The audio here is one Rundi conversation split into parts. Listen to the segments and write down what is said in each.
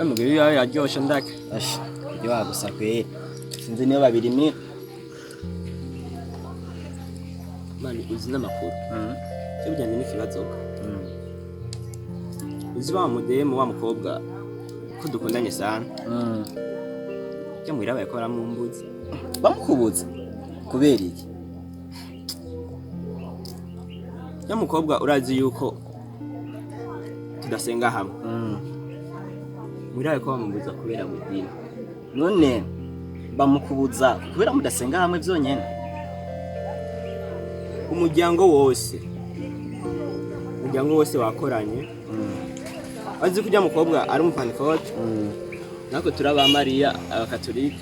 Mugabo yawe yaryoshe ndake. Ashi, ibyo wagusa kwera. Sinzi niyo babiri ni. Mani uzi n'amakuru. Cyo bijyanye n'ikibazo. Uzi wa mudemu wa mukobwa ko dukundanye sana. Cyo mwira baye ko baramumbuza. Bamukubuza. Kubera iki? Ya mukobwa urazi yuko tudasenga hamwe. Mwira ko bamumbuza kubera budini. None bamukubuza kubera mudasenga hamwe byonyene. Umuryango wose wakoranye azi kujya mukobwa ari umupanikote nako turaba Maria abakatolika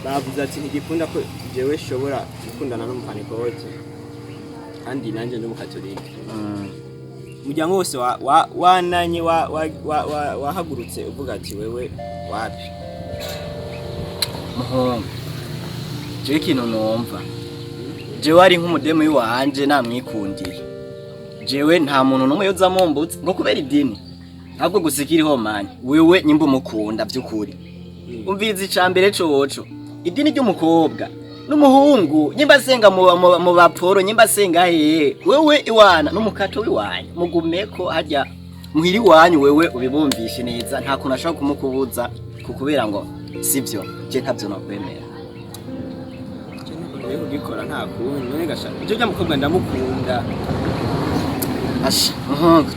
bavuze ati ntigikunda ko jewe shobora gukundana n'umupanikote kandi nanje ndi umukatolika umuryango wose wananye wahagurutse uvuga ati wewe wapi muhongo jewe ikintu numva jewe ari nk'umudemu w'iwanje namwikundira jewe nta muntu n'umwe yoza mumbutse ngo kubera idini ahubwo gusikiriho mani wewe nyimba umukunda by'ukuri umviza icambere coco idini ry'umukobwa n'umuhungu nyimba asenga mu baporo nyimba asenga wewe iwana n'umukato w'iwanyu mugumeko hajya muhiri wanyu wewe ubibumvishe neza nta kuntu ashaka kumukubuza kukubera ngo sivyo je ntavyo nakwemera ugikora nta kundi none gashaka icyo cya mukobwa ndamukunda ashi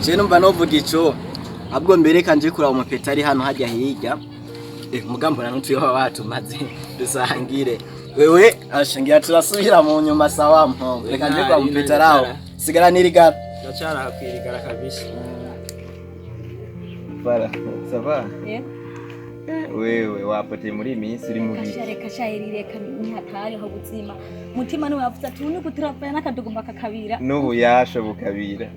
je numva novuga ico ahubwo mbere kanje kuraba umupeta ari hano hajya hirya mugambona n'utuye watu maze dusangire wewe ashingira turasubira mu nyuma sawa mpo reka nje kwa umupeta raho sigara nirigara ndacara hakwirigara kabisa Bara sava wewe wapoteye muri iyi minsi uri mubi reka reka ni hatari ho gutsima mutima niwe yavuze ati uni gutirapfa n'akadugumba kakabira n'ubu yasho bukabira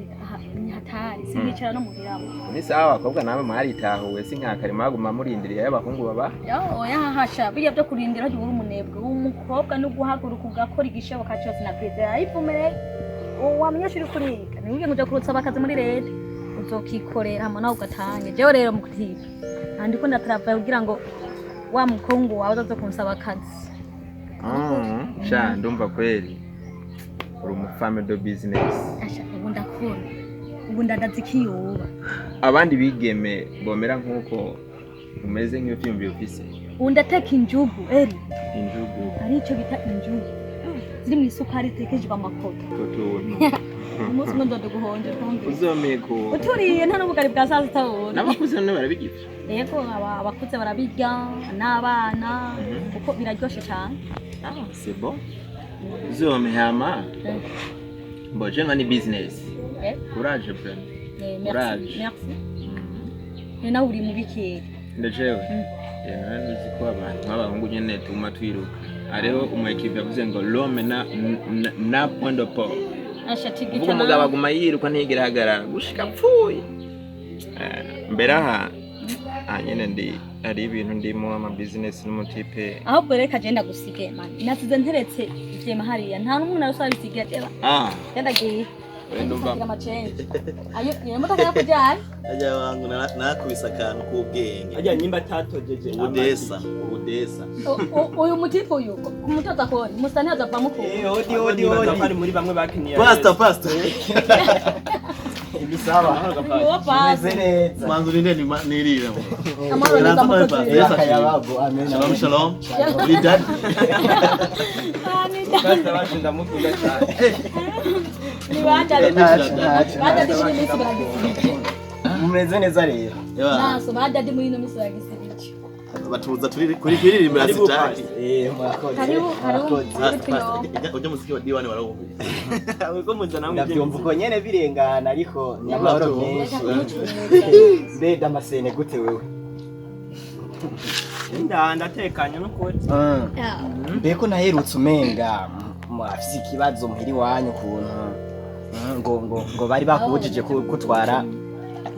ni hatari sinicara no muhiramo ni sawa abakobwa nawe mwaritahuwe si nkakari maguma murindiriye y'abakungu baba oya hasha biriya byo kurindira uri umunebwe umukobwa no guhaguruka ugakora igishoboka cyose na kwizera ayivumere wamenyeshuri kuriga ni ugiye kuja kurutsa bakaze muri leta uzokikorera hamwe nawe ugatanye jewe rero mu kutiba andiko ndatrava kugira ngo wa mukongo wawe azaze kunsaba akazi sha ndumva kweli uri umufamily do business asha ubu ndakora ubu ndadazikiyoba abandi bigeme bomera nkuko umeze nk'iyo vyumbiye ufise ubu ndateka injugu injugu ari ico bita injugu ziri mu isukari tekejwe amakoto totuntu umunsi umwe ndodo guhonje uzomeko uturiye nta n'ubugari bwa saa sita bundi n'abakuze none barabigipfa yego abakuze barabirya n'abana kuko biraryoshe cyane c'est bon uzomehama mboje nka ni business courage bren courage merci nawe uri mu bikere ndajewe nawe nuzi ko abantu nk'abahungu nyene tuma twiruka ariho umwekipe yavuze ngo l'homme na point de port uvuga umugabo aguma yiruka ntigera ahagarara gushika apfuye mbere aha nyene ndi ari ibintu ndimo ama business n'umutipe ahubwo reka je ndagusige mani nasize nteretse ivyema hariya nta n'umuntu arusaba bisigira teba ndagiye ndumva amacenge ayo yemota kaya kujyana ajya wangu nakubisa akantu k'ubwenge ajya nyimba tatojeje ubudesa uyu mutipe uyu kumutoza kone musani azavamo ko odi ari muri bamwe bakiniye pasta ibisaba meze neza manzu ninde nirira shalom shalom lidad pasta bashinda mukunda cyane mumeze neza rero naso badadi muri no miso yagisibiki batuza turi kuririmbira sitari karibu ujye muziki wa diwani warawumvise wiko muzana ndabyumva uko nyene birengana ariko nyamahoro menshi beda amasene gute wewe ndatekanye no kuri mbeko naherutse umenga afise ikibazo muhiri wanyu kuntu ngo bari bakubujije kutwara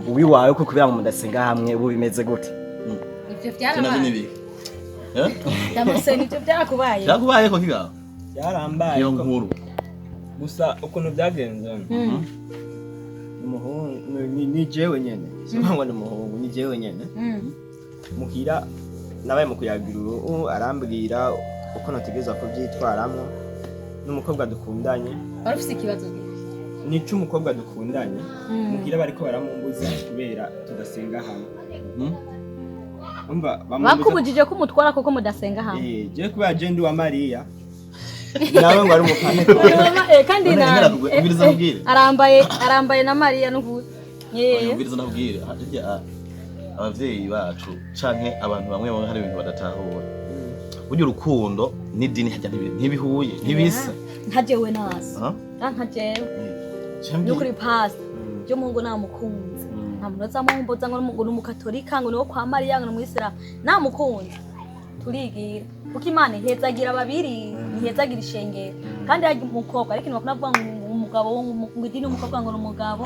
uwiwawe ko kubera ngo mudasenga hamwe ubu bimeze gute ivyo byarabaye ndamuseni ivyo byarakubaye ko kigaho byarambaye iyo nkuru gusa ukuntu byagenze umuhungu ni jewe nyene sinangwa n'umuhungu ni jewe nyene muhira nabaye mu kuyagira arambwira uko nategeza kuvyitwaramwo n'umukobwa dukundanye barufise ikibazo nico umukobwa dukundanye muhira bariko baramumbuza kubera tudasenga hamwe umva bakubujije ko umutwara koko mudasenga hamwe je kubera je ndi wa Mariya nawe ngo ari umupane kandi arambaye na Mariya n'ukuri ubwiriza nabwire abavyeyi bacu canke abantu bamwe bamwe hari ibintu badatahura burya urukundo n'idini hajya ntibihuye ntibisa ntajewe nasa ntajewe n'ukuri pastor byo mungu namukunze nta muntu azamumboza ngo n'umukatolika ngo niwo kwa Mariya ngo n'umuyisilamu namukunze turigira kuko Imana ihezagira babiri ihezagira ishengero kandi ari umukobwa ariko bakuna kuvuga ngo umugabo ngo idini umukobwa ngo n'umugabo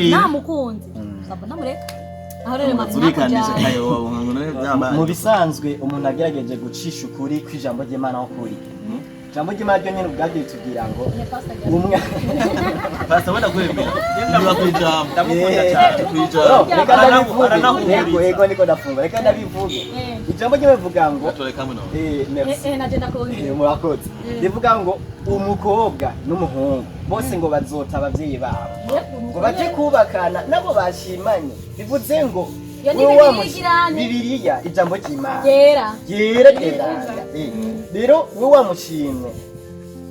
namukunze sabona mureka aho rero mu bisanzwe umuntu agerageje gucisha ukuri kw'ijambo ry'Imana aho kuri ijambo ry'Imana ryo nyene ubwabyo tugira ngo umwe pastor wenda kwemera niba kwijambo ndamukunda cyane kwijambo yego niko ndafunga reka ndabivuge ijambo ry'Imana rivuga ngo naje ndakongera murakoze rivuga ngo umukobwa n'umuhungu bose ngo bazota abavyeyi babo ngo baje kubakana nabo bashimanye bivuze ngo Bibiliya ijambo ry'Imana yera rero we wamushimwe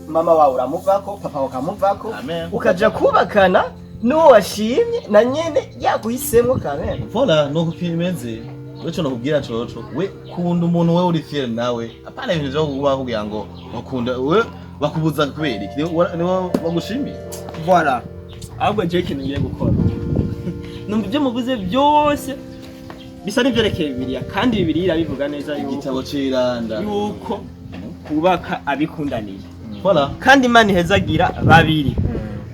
mama wawe uramuvako papa wawe ukamuvako ukaja kubakana n'uwo washimye na nyene yaguhisemwo kamere vola no kupimeze wecho no kubwira coco we kunda umuntu we uri fier nawe apana ibintu byo kuba kugira ngo bakunda we bakubuza kubera iki niwo bagushimiye voilà ahubwo je ikintu ngiye gukora numva ibyo muvuze byose bisa n'ivyerekeye Bibiliya kandi Bibiliya irabivuga neza igitabo ciranda yuko kubaka abikundaniye voilà kandi Imana ihezagira babiri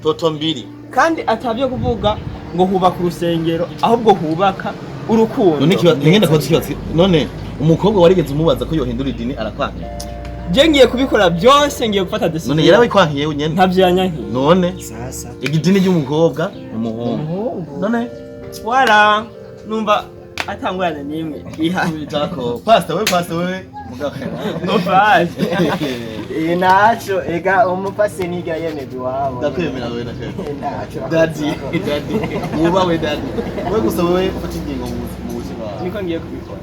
toto mbiri kandi atavyo kuvuga ngo hubaka urusengero ahubwo hubaka urukundo none ngenda kubaza none umukobwa warigeze umubaza ko yohindura idini arakwanga je ngiye kubikora byose ngiye gufata decision none yarawe kwankiye unyene ntavyo yanyankiye none sasa igidini ry'umukobwa umuhungu none wala numva atangurana nimwe iha bitako pastor we mugabo no faje nacho ega umupase niga yemedi wabo ndakwemera wewe nacho daddy uba we daddy we gusa wewe fata ingingo mu buzima niko ngiye kubikora